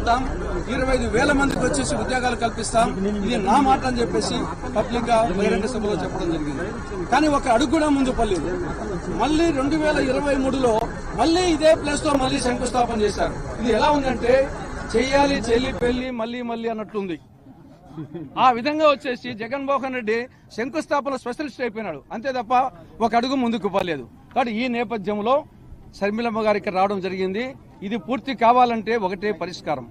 కడతాం, 25,000 మందికి వచ్చేసి ఉద్యోగాలు కల్పిస్తాం, ఇది నా మాట అని చెప్పేసి పబ్లిక్ గా బహిరంగ సభలో చెప్పడం జరిగింది. కానీ ఒక అడుగు కూడా ముందు పడలేదు. మళ్ళీ 2023లో మళ్ళీ ఇదే ప్లేస్ లో మళ్ళీ శంకుస్థాపన చేశారు. ఇది ఎలా ఉందంటే చెయ్యాలి చెల్లి పెళ్లి మళ్ళీ మళ్ళీ అన్నట్లుంది. ఆ విధంగా వచ్చేసి జగన్మోహన్ రెడ్డి శంకుస్థాపన స్పెషలిస్ట్ అయిపోయినాడు, అంతే తప్ప ఒక అడుగు ముందుకు పోలేదు. కాబట్టి ఈ నేపథ్యంలో షర్మిలమ్మ గారికి రావడం జరిగింది. ఇది పూర్తి కావాలంటే ఒకటే పరిష్కారం,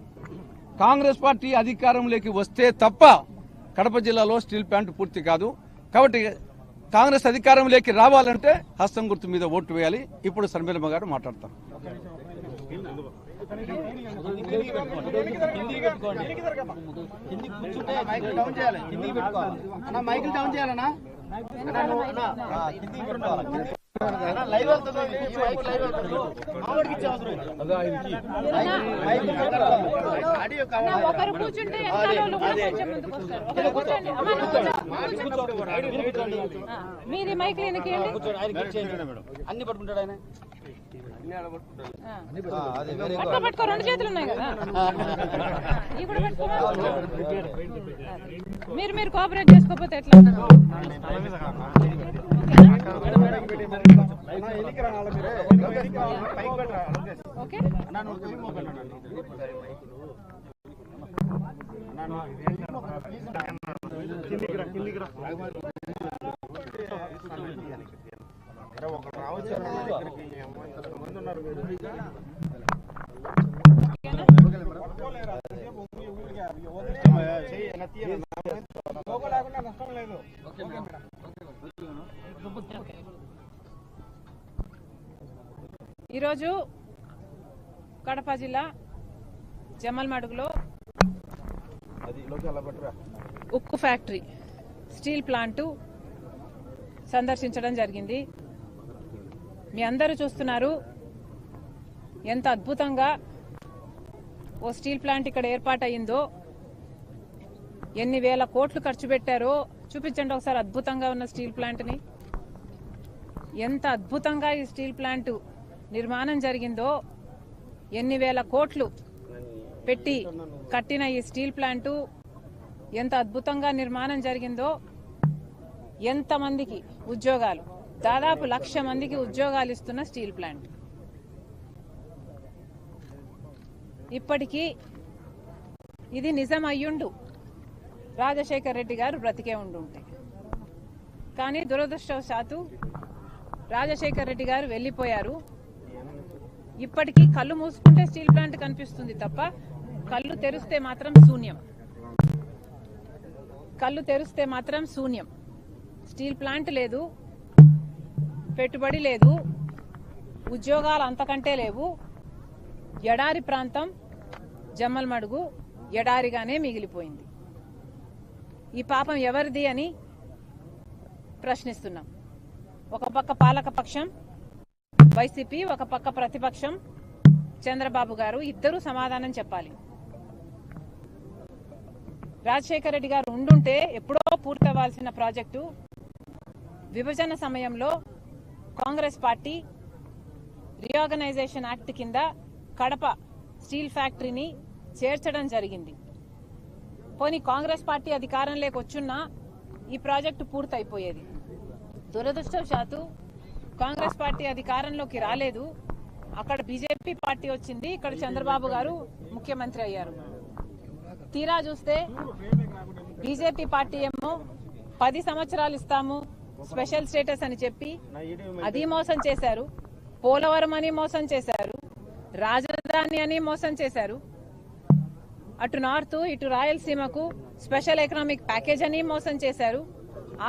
కాంగ్రెస్ పార్టీ అధికారంలోకి వస్తే తప్ప కడప జిల్లాలో స్టీల్ ప్లాంట్ పూర్తి కాదు. కాబట్టి కాంగ్రెస్ అధికారంలోకి రావాలంటే హస్తం గుర్తు మీద ఓటు వేయాలి. ఇప్పుడు షర్మిలమ్మ గారు మాట్లాడతారు. ఒకరు కూర్చుంటే మీది మైక్ అన్ని పట్టుకుంటాడు ఆయన. పట్టుకో, 2 చేతులు ఉన్నాయి కదా, ఇప్పుడు మీరు కోఆపరేట్ చేసుకోకపోతే ఎట్లా? ఓకే, ఈరోజు కడప జిల్లా జమ్మలమడుగులో ఉక్కు ఫ్యాక్టరీ స్టీల్ ప్లాంటు సందర్శించడం జరిగింది. మీ అందరూ చూస్తున్నారు ఎంత అద్భుతంగా ఓ స్టీల్ ప్లాంట్ ఇక్కడ ఏర్పాటయ్యిందో, ఎన్ని వేల కోట్లు ఖర్చు పెట్టారో చూపించండి ఒకసారి. అద్భుతంగా ఉన్న స్టీల్ ప్లాంట్ని, ఎంత అద్భుతంగా ఈ స్టీల్ ప్లాంట్ నిర్మాణం జరిగిందో, ఎన్ని వేల కోట్లు పెట్టి కట్టిన ఈ స్టీల్ ప్లాంటు ఎంత అద్భుతంగా నిర్మాణం జరిగిందో, ఎంతమందికి ఉద్యోగాలు, దాదాపు 1,00,000 మందికి ఉద్యోగాలు ఇస్తున్న స్టీల్ ప్లాంట్. ఇప్పటికీ ఇది నిజం అయ్యుండు రాజశేఖర్ రెడ్డి గారు బ్రతికే ఉండుంటే, కానీ దురదృష్టవశాత్తు రాజశేఖర్ రెడ్డి గారు వెళ్లిపోయారు. ఇప్పటికీ కళ్ళు మూసుకుంటే స్టీల్ ప్లాంట్ కనిపిస్తుంది తప్ప కళ్ళు తెరిస్తే మాత్రం శూన్యం. కళ్ళు తెరిస్తే మాత్రం శూన్యం. స్టీల్ ప్లాంట్ లేదు, పెట్టుబడి లేదు, ఉద్యోగాలు అంతకంటే లేవు. ఎడారి ప్రాంతం జమ్మలమడుగు ఎడారిగానే మిగిలిపోయింది. ఈ పాపం ఎవరిది అని ప్రశ్నిస్తున్నాం. ఒక పక్క పాలకపక్షం వైసీపీ, ఒక పక్క ప్రతిపక్షం చంద్రబాబు గారు, ఇద్దరూ సమాధానం చెప్పాలి. రాజశేఖర రెడ్డి గారు ఉండుంటే ఎప్పుడో పూర్తవ్వాల్సిన ప్రాజెక్టు విభజన సమయంలో కాంగ్రెస్ పార్టీ రీఆర్గనైజేషన్ యాక్ట్ కింద కడప స్టీల్ ఫ్యాక్టరీని చేర్చడం జరిగింది. పోనీ కాంగ్రెస్ పార్టీ అధికారంలోకి వచ్చున్నా ఈ ప్రాజెక్టు పూర్తయిపోయేది. దురదృష్టవశాత్తు కాంగ్రెస్ పార్టీ అధికారంలోకి రాలేదు. అక్కడ బీజేపీ పార్టీ వచ్చింది, ఇక్కడ చంద్రబాబు గారు ముఖ్యమంత్రి అయ్యారు. తీరా చూస్తే బీజేపీ పార్టీ ఏమో 10 సంవత్సరాలు ఇస్తాము స్పెషల్ స్టేటస్ అని చెప్పి అది మోసం చేశారు. పోలవరం అని మోసం చేశారు, రాజధాని అని మోసం చేశారు. అటు నార్త్ ఇటు రాయలసీమకు స్పెషల్ ఎకనామిక్ ప్యాకేజ్ అని మోసం చేశారు.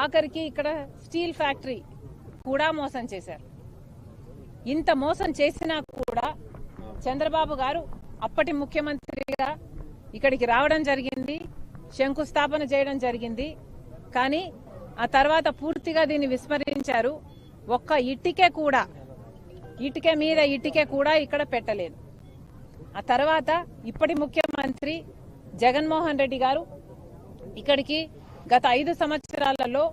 ఆఖరికి ఇక్కడ స్టీల్ ఫ్యాక్టరీ కూడా మోసం చేశారు. ఇంత మోసం చేసినా కూడా చంద్రబాబు గారు అప్పటి ముఖ్యమంత్రిగా ఇక్కడికి రావడం జరిగింది, శంకుస్థాపన చేయడం జరిగింది. కానీ ఆ తర్వాత పూర్తిగా దీన్ని విస్మరించారు. ఒక్క ఇటుకే కూడా, ఇటుక మీద ఇటుకే కూడా ఇక్కడ పెట్టలేదు. ఆ తర్వాత ఇప్పటి ముఖ్యమంత్రి జగన్మోహన్ రెడ్డి గారు ఇక్కడికి గత 5 సంవత్సరాలలో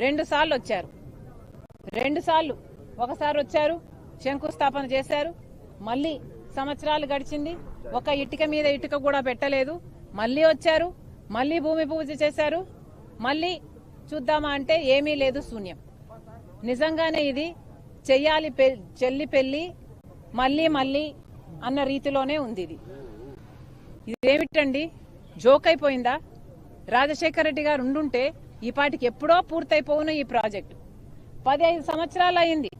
2 సార్లు వచ్చారు. 2 సార్లు, ఒకసారి వచ్చారు శంకుస్థాపన చేశారు, మళ్ళీ సంవత్సరాలు గడిచింది, ఒక ఇటుక మీద ఇటుక కూడా పెట్టలేదు. మళ్ళీ వచ్చారు, మళ్ళీ భూమి పూజ చేశారు, మళ్ళీ చూద్దామా అంటే ఏమీ లేదు, శూన్యం. నిజంగానే ఇది చెయ్యాలి చెల్లి పెళ్లి మళ్ళీ మళ్ళీ అన్న రీతిలోనే ఉంది. ఇదేమిటండి, జోక్ అయిపోయిందా? రాజశేఖర రెడ్డి గారు ఉండుంటే ఈ పాటికి ఎప్పుడో పూర్తయిపోవును ఈ ప్రాజెక్టు. 15 సంవత్సరాలు అయింది,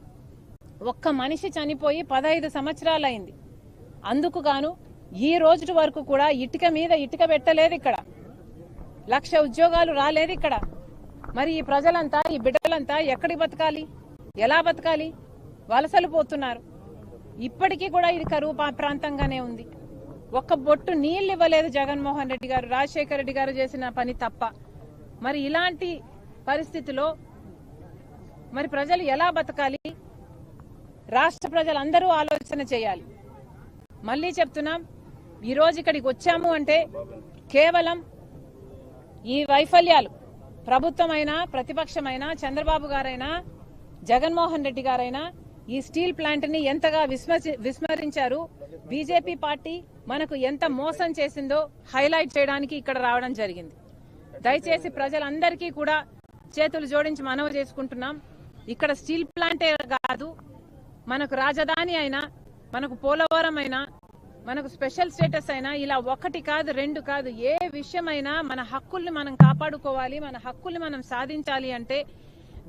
ఒక్క మనిషి చనిపోయి 15 సంవత్సరాలు అయింది. అందుకు గాను ఈ రోజు వరకు కూడా ఇటుక మీద ఇటుక పెట్టలేదు ఇక్కడ, 1,00,000 ఉద్యోగాలు రాలేదు ఇక్కడ. మరి ఈ ప్రజలంతా, ఈ బిడ్డలంతా ఎక్కడికి బతకాలి, ఎలా బతకాలి? వలసలు పోతున్నారు. ఇప్పటికీ కూడా ఇది కరువు ప్రాంతంగానే ఉంది. ఒక్క బొట్టు నీళ్లు ఇవ్వలేదు జగన్మోహన్ రెడ్డి గారు, రాజశేఖర రెడ్డి గారు చేసిన పని తప్ప. మరి ఇలాంటి పరిస్థితిలో మరి ప్రజలు ఎలా బతకాలి? రాష్ట్ర ప్రజలందరూ ఆలోచన చేయాలి. మళ్ళీ చెప్తున్నాం, ఈరోజు ఇక్కడికి వచ్చాము అంటే కేవలం ఈ వైఫల్యాలు, ప్రభుత్వమైనా ప్రతిపక్షమైనా చంద్రబాబు గారైనా జగన్మోహన్ రెడ్డి గారైనా ఈ స్టీల్ ప్లాంట్ ని ఎంతగా విస్మరించారు, బీజేపీ పార్టీ మనకు ఎంత మోసం చేసిందో హైలైట్ చేయడానికి ఇక్కడ రావడం జరిగింది. దయచేసి ప్రజలందరికీ కూడా చేతులు జోడించి మనవి చేసుకుంటున్నాం. ఇక్కడ స్టీల్ ప్లాంటే కాదు, మనకు రాజధాని అయినా, మనకు పోలవరం అయినా, మనకు స్పెషల్ స్టేటస్ అయినా, ఇలా 1 కాదు 2 కాదు, ఏ విషయమైనా మన హక్కుల్ని మనం కాపాడుకోవాలి, మన హక్కుల్ని మనం సాధించాలి అంటే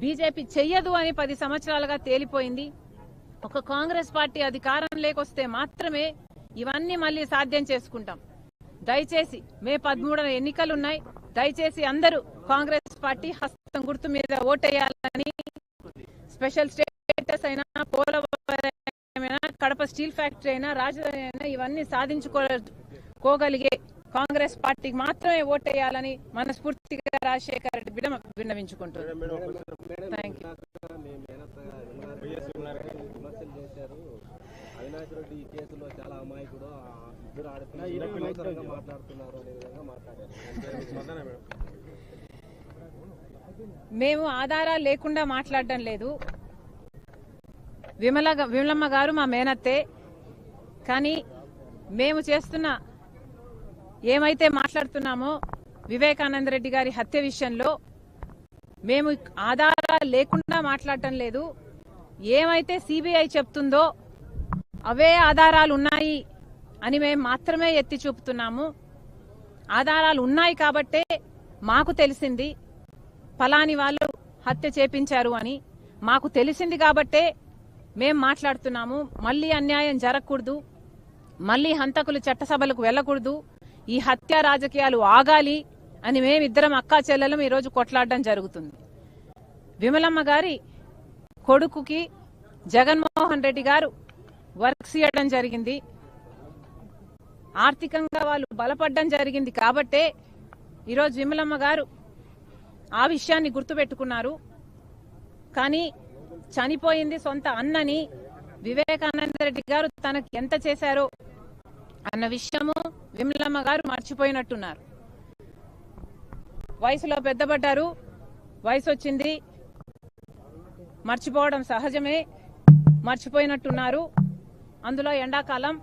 బీజేపీ చెయ్యదు అని 10 సంవత్సరాలుగా తేలిపోయింది. ఒక కాంగ్రెస్ పార్టీ అధికారం లేకొస్తే మాత్రమే ఇవన్నీ మళ్ళీ సాధ్యం చేసుకుంటాం. దయచేసి మే 13న ఎన్నికలున్నాయి, దయచేసి అందరూ కాంగ్రెస్ పార్టీ హస్తం గుర్తు మీద ఓటేయాలని, స్పెషల్ స్టేటస్ అయినా, పోలవరం అయినా, కడప స్టీల్ ఫ్యాక్టరీ అయినా, రాజధాని అయినా ఇవన్నీ సాధించుకోగలిగే కాంగ్రెస్ పార్టీకి మాత్రమే ఓటేయాలని మనస్ఫూర్తిగా రాజశేఖర రెడ్డి విన్నవించుకుంటున్నారు. Thank you. అవినాష్ రెడ్డి ఈ కేసులో చాలా అమాయకుడు, ఇద్దరు మాట్లాడుతున్నారు అనే విధంగా మాట్లాడారు. మేము ఆధారాలు లేకుండా మాట్లాడడం లేదు. విమలమ్మ గారు మా మేనత్తే, కానీ మేము చేస్తున్న ఏమైతే మాట్లాడుతున్నామో వివేకానంద రెడ్డి గారి హత్య విషయంలో మేము ఆధారాలు లేకుండా మాట్లాడటం లేదు. ఏమైతే సిబిఐ చెప్తుందో అవే ఆధారాలు ఉన్నాయి అని మేము మాత్రమే ఎత్తి చూపుతున్నాము. ఆధారాలు ఉన్నాయి కాబట్టే మాకు తెలిసింది ఫలాని వాళ్ళు హత్య చేపించారు అని మాకు తెలిసింది కాబట్టే మేం మాట్లాడుతున్నాము. మళ్ళీ అన్యాయం జరగకూడదు, మళ్ళీ హంతకులు చట్టసభలకు వెళ్లకూడదు, ఈ హత్య రాజకీయాలు ఆగాలి అని మేమిద్దరం అక్కా చెల్లెలం ఈరోజు కొట్లాడడం జరుగుతుంది. విమలమ్మ గారి కొడుకుకి జగన్మోహన్ రెడ్డి గారు వర్క్స్ ఇవ్వడం జరిగింది, ఆర్థికంగా వాళ్ళు బలపడడం జరిగింది కాబట్టే ఈరోజు విమలమ్మ గారు ఆ విషయాన్ని గుర్తుపెట్టుకున్నారు. కానీ చనిపోయింది సొంత అన్నని వివేకానంద రెడ్డి గారు తనకు ఎంత చేశారో అన్న విషయము విమలమ్మ గారు మర్చిపోయినట్టున్నారు. వయసులో పెద్దపడ్డారు, వయసు వచ్చింది, మర్చిపోవడం సహజమే, మర్చిపోయినట్టున్నారు. అందులో ఎండాకాలం